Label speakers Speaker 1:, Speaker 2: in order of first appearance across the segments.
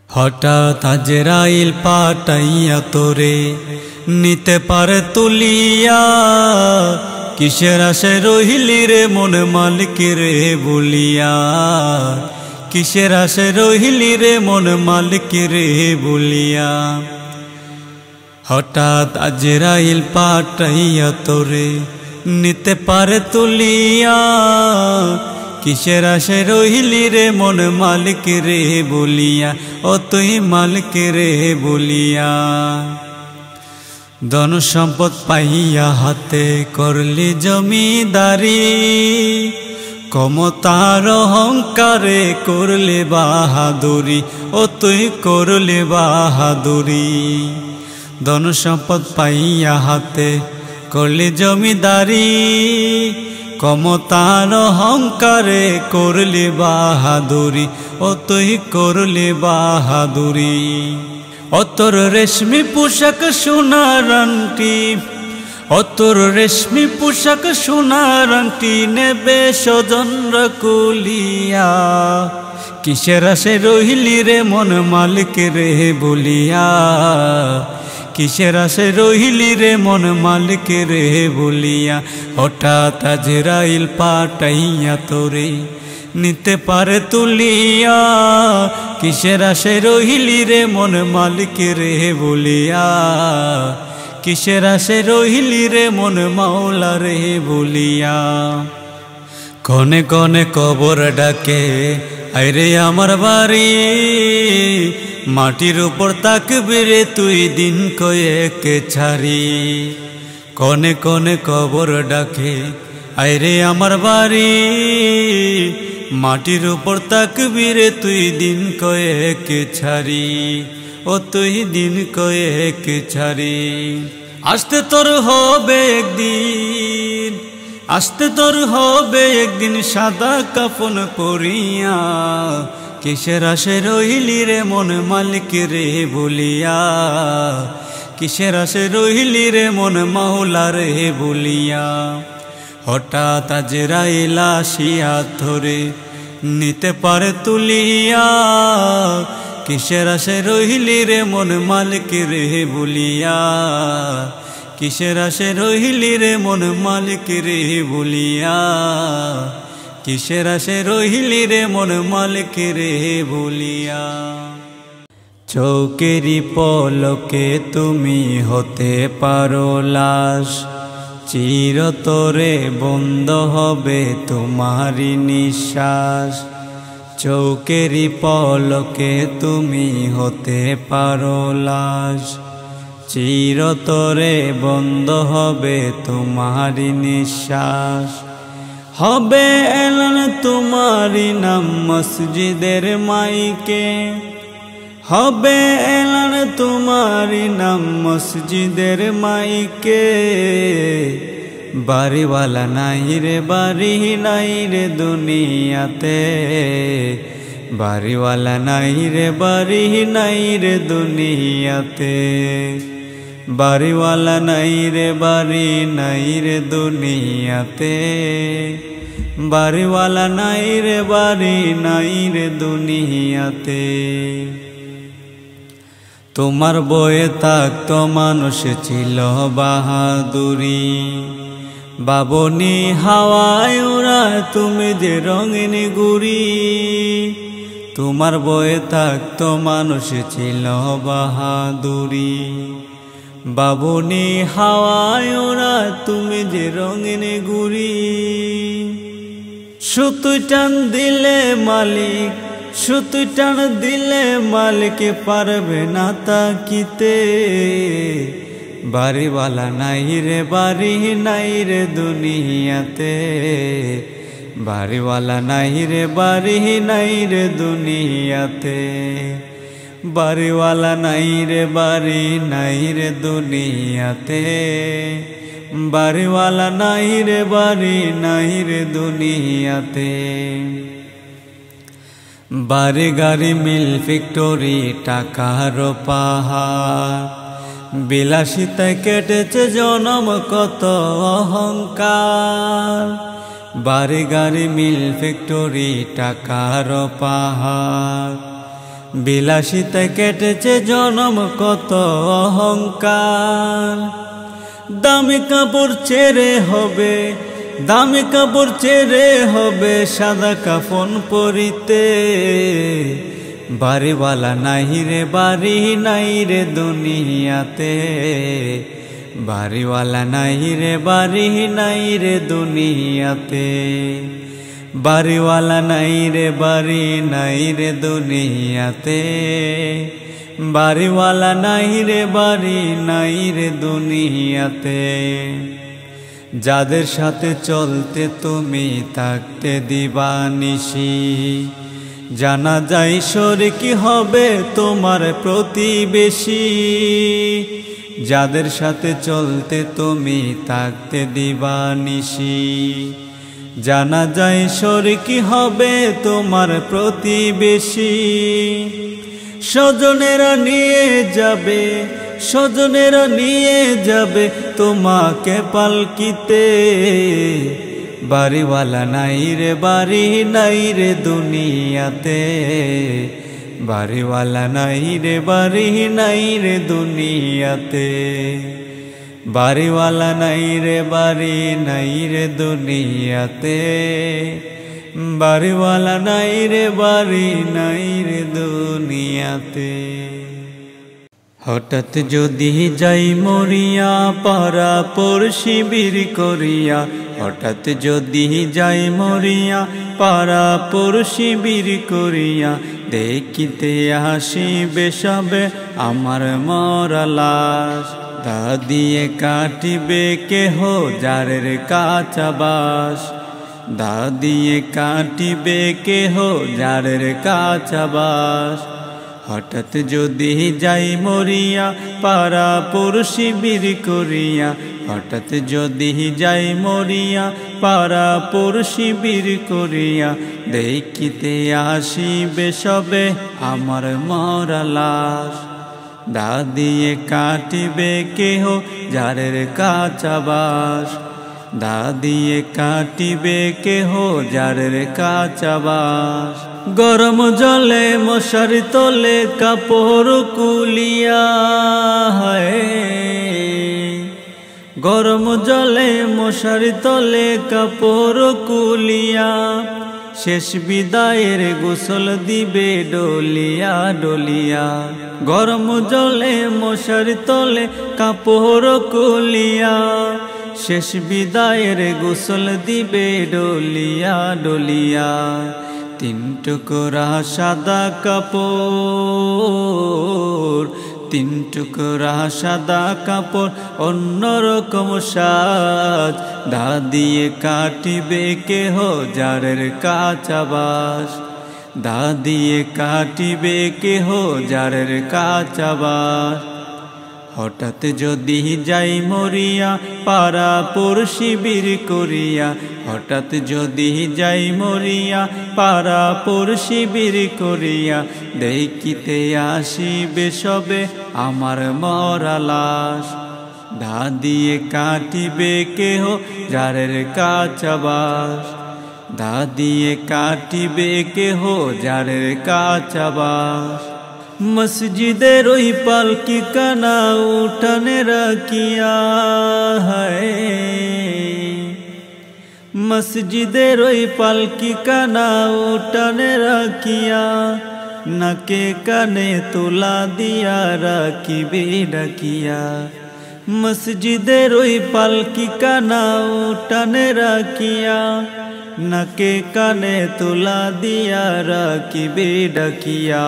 Speaker 1: হঠাৎ আজরাইল পাঠাইয়া তোরে নিতে পারে তুলিয়া, কিসের আশে রহিলি রে মন মালিক রে বলিয়া, কিসের আশে রহিলি রে মন মালিক রে বলিয়া। হঠাৎ আজরাইল পাঠাইয়া তোরে নিতে পারে তুলিয়া, কিসের আশে রহিলি রে মন মালিক রে বলিয়া, ও তুই মালিক রে বলিয়া। ধন সম্পদ পাইয়া হাতে করলি জমিদারি, ক্ষমতার অহংকারে করলে বাহাদুরি, ও তুই করলে বাহাদুরি। ধন সম্পদ পাইয়া হাতে করলি জমিদারি, ক্ষমতার অহংকারে করলে বাহাদুরি, ও তুই করলে বাহাদুরি। ও তোর রেশমি পোশাক সোনার আংটি, ও তোর রেশমি পোশাক সোনার আংটি নেবে স্বজনরা কুলিয়া, কিসের আশে রহিলি রে মন মালিক রে বলিয়া, কিসের আশে রহিলি রে মন মালিক রে বলিয়া। হঠাৎ আজরাইল পাঠাইয়া তোরে নিতে পারে তুলিয়া, কিসের আশে রহিলি রে মন মালিক রে বলিয়া, কিসের আশে রহিলি রে মন মাওলা রে বলিয়া। কনে কনে কবর ডাকে আইরে আমার বাড়ি, মাটির উপর তাকবি রে তুই দিন কয়েক ছাড়ি। কনে কনে কবর ডাকে আইরে আমার বাড়ি, মাটির উপর তাকবি রে তুই দিন কয়েক ছাড়ি, ও তুই দিন কয়েক ছাড়ি। আসতে তোর হবে একদিন, আসতে তোর হবে একদিন সাদা কাফন পরিয়া, কিসের আশে রহিলি রে মন মালিক রে বলিয়া, কিসের আশে রহিলি রে মন মাওলা রে বলিয়া। হঠাৎ আজরাইল আসিয়া ধরে নিতে পারে তুলিয়া, কিসের আশে রহিলি রে মন মালিক রে বলিয়া, কিসের আশে রহিলি রে মন মালিক রে বলিয়া, কিসের আশে রহিলি রে মন মালিক রে বলিয়া। চৌকেরি পলকে তুমি হতে পারো লাশ, চিরতরে বন্ধ হবে তোমারি নিঃশ্বাস। চৌকেরি পলকে তুমি হতে পারো লাশ, চিরতরে বন্ধ হবে তোমারি নিঃশ্বাস। হবে এলান তোমারি নাম মসজিদের মাইকে, হবে এলান তোমারি নাম মসজিদের মাইকে। বাড়িওয়ালা নাই রে বাড়ি নাই রে দুনিয়াতে, বাড়িওয়ালা নাই রে বাড়ি নাই রে দুনিয়াতে, বাড়িওয়ালা নাই রে বাড়ি নাই রে দুনিয়াতে, বাড়িওয়ালা নাই রে বাড়ি নাই রে দুনিয়াতে। তোমার বয়ে থাকতো মানুষ ছিল বাহাদুরি, বাবনি হাওয়ায় ওরা তুমি যে রঙিন গুড়ি। তোমার বয়ে থাকতো মানুষ ছিল বাহাদুরি, বাবনি হাওয়ায় ওরা তুমি যে রঙিন গুড়ি। সুতুই টান দিলে মালিক, সুতুই টান দিলে মালিক পারবে না তাকিতে। বাড়িওয়ালা নাই রে বাড়ি নাই রে দুনিয়াতে, বাড়িওয়ালা নাই রে বাড়ি নাই রে দুনিয়াতে, বাড়িওয়ালা নাই রে বাড়ি নাই রে দুনিয়াতে, বাড়িওয়ালা নাই রে বাড়ি নাই রে দুনিয়াতে। বাড়ি গাড়ি মিল ফ্যাক্টরি টাকার পাহাড়, বিলাসিতায় কেটেছে জনম কত অহংকার। বাড়ি গাড়ি মিল ফ্যাক্টরি টাকার পাহাড়, বিলাসিতে কেটেছে জনম কত অহংকার। দামি কাপড় ছেড়ে হবে, দামি কাপড় ছেড়ে হবে সাদা কাফন পরিতে। বাড়িওয়ালা নাই রে বাড়ি নাই রে দুনিয়াতে, বাড়িওয়ালা নাই রে বাড়ি নাই রে দুনিয়াতে, বাড়িওয়ালা নাই রে বাড়ি নাই রে দুনিয়াতে, বাড়িওয়ালা নাই রে বাড়ি নাই রে দুনিয়াতে। যাদের সাথে চলতে তুমি থাকতে দিবানিশি, জানা যায় শরিকি হবে তোমার প্রতিবেশী। যাদের সাথে চলতে তুমি থাকতে দিবানিশি, জানা যায় শরিকি হবে তোমার প্রতিবেশী। স্বজনেরা নিয়ে যাবে, স্বজনেরা নিয়ে যাবে তোমাকে পালকিতে। বাড়িওয়ালা নাই রে বাড়ি নাই রে দুনিয়াতে, বাড়িওয়ালা নাই রে বাড়ি নাই রে দুনিয়াতে, বাড়িওয়ালা নাই রে বাড়ি নাই রে দুনিয়াতে, বাড়িওয়ালা নাই রে বাড়ি নাই রে দুনিয়াতে। হঠাৎ যদি যাই মরিয়া পাড়া পড়শি বীর করিয়া, হঠাৎ যদি যাই মরিয়া পাড়া পড়শি বীর করিয়া, দেখিতে আসিবে সবে আমার মরা লাশ। দা দিয়ে কাটিবে কেহ যারের কাঁচা বাস, দা দিয়ে কাটিবে কেহ যারের কাঁচা বাস। হঠাৎ যদি যাই মরিয়া পাড়া পড়শি বীর করিয়া, হঠাৎ যদি যাই মরিয়া পাড়া পড়শি বীর করিয়া, দেখিতে আসিবে সবে আমার মরা লাশ। দা দিয়ে কাটিবে কেহ যারের কাঁচা বাস, দা দিয়ে কাটিবে কেহ যারের কাঁচা বাস। গরম জলে মশারি তোলে কাপড় কুলিয়া, গরম জলে মশারি তোলে কাপড় কুলিয়া, শেষ বিদায়ের গোসল দিবে ডলিয়া ডলিয়া। গরম জলে মশারি তোলে কাপড় কুলিয়া, শেষ বিদায়ের গোসল দিবে ডলিয়া ডলিয়া। তিন টুকরা সাদা কাপড়, তিন টুকরা সাদা কাপড় অন্যরকম সাজ, দা দিয়ে কাটিবে কেহ যারের কাঁচা বাস, দা দিয়ে কাটিবে কেহ যারের কাঁচা বাস। হঠাৎ যদি যাই মরিয়া পাড়া পড়শি বীর করিয়া, হঠাৎ যদি যাই মরিয়া পাড়া পড়শি বীর করিয়া, দেখিতে আসিবে সবে আমার মরা লাশ। দা দিয়ে কাটিবে কেহ যারের কাঁচা বাস, দা দিয়ে কাটিবে কেহ যারের কাঁচা বাস। মসজিদের ওই পালকি কানা উঠানে রাখিয়া, মসজিদের ওই পালকি কানা উঠানে রাখিয়া, নাকে কানে তোলা দিয়া রাখিবে ডাকিয়া। মসজিদের ওই পালকি কানা উঠানে রাখিয়া, নাকে কানে তোলা দিয়া রাখিবে ডাকিয়া।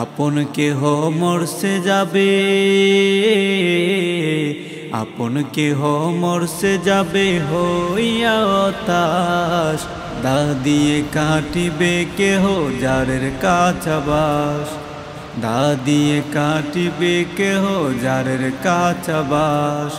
Speaker 1: আপন কেহ মরছে যাবে, আপন কেহ মরছে যাবে হইয়া হতাশ, দা দিয়ে কাটিবে কেহ যারের কাঁচা বাস, দা দিয়ে কাটিবে কেহ যারের কাঁচা বাস।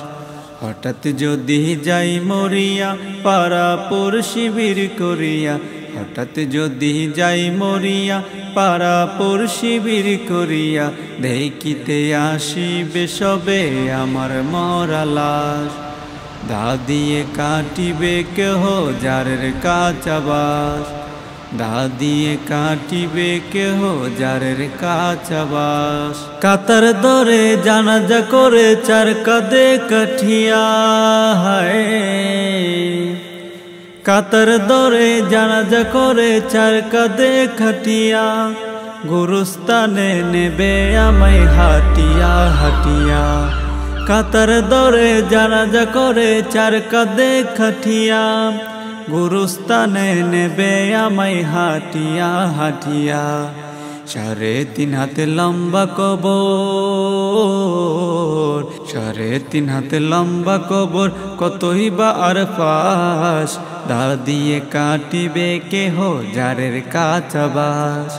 Speaker 1: হঠাৎ যদি যাই মরিয়া পাড়া পড়শি বীর করিয়া, হঠাৎ যদি যাই মরিয়া পাড়া পড়শি বীর করিয়া, দেখিতে আসিবে সবে আমার মরা লাশ। দা দিয়ে কাটিবে কেহ যারের কাঁচা বাস, দা দিয়ে কাটিবে কেহ যারের কাছাবাস। কাতার দরে জানাজা করে চার কাঁধে কাঠিয়া, কাতার দরে জানাজা করে চার কাঁধে খাটিয়া, গুরুস্থানে নেবে আমায় হাটিয়া হাটিয়া। কাতার দরে জানাজা করে চার কাঁধে খাটিয়া, গুরুস্থানে নেবে আমায় হাটিয়া হাটিয়া। 3.5 হাত লম্বা কবর, 3.5 হাত লম্বা কবর, কতই বা আর পাশ। দা দিয়ে কাটিবে কেহ যারের কাছাবাস,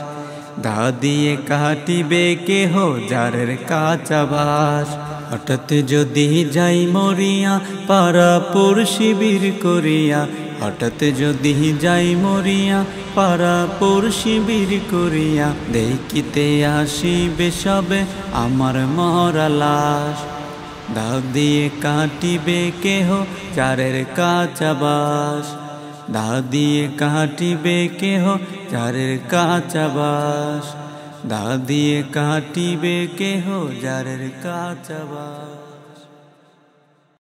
Speaker 1: দা দিয়ে কাটিবে কেহ যারের কাছাবাস। হঠাৎ যদি যাই মরিয়া পারাপুর শিবির করিয়া, হঠাৎ যদি যাই মরিয়া পারাপুর শিবির করিয়া, দেখিতে আসিবে সবে আমার মরা লাশ। দা দিয়ে কাটিবে কেহ যারের কাছাবাস, দা দিয়ে কাটিবে কেহ যারের কাছাবাস, দা দিয়ে কাটিবে কেহ যারের কাছাবাস।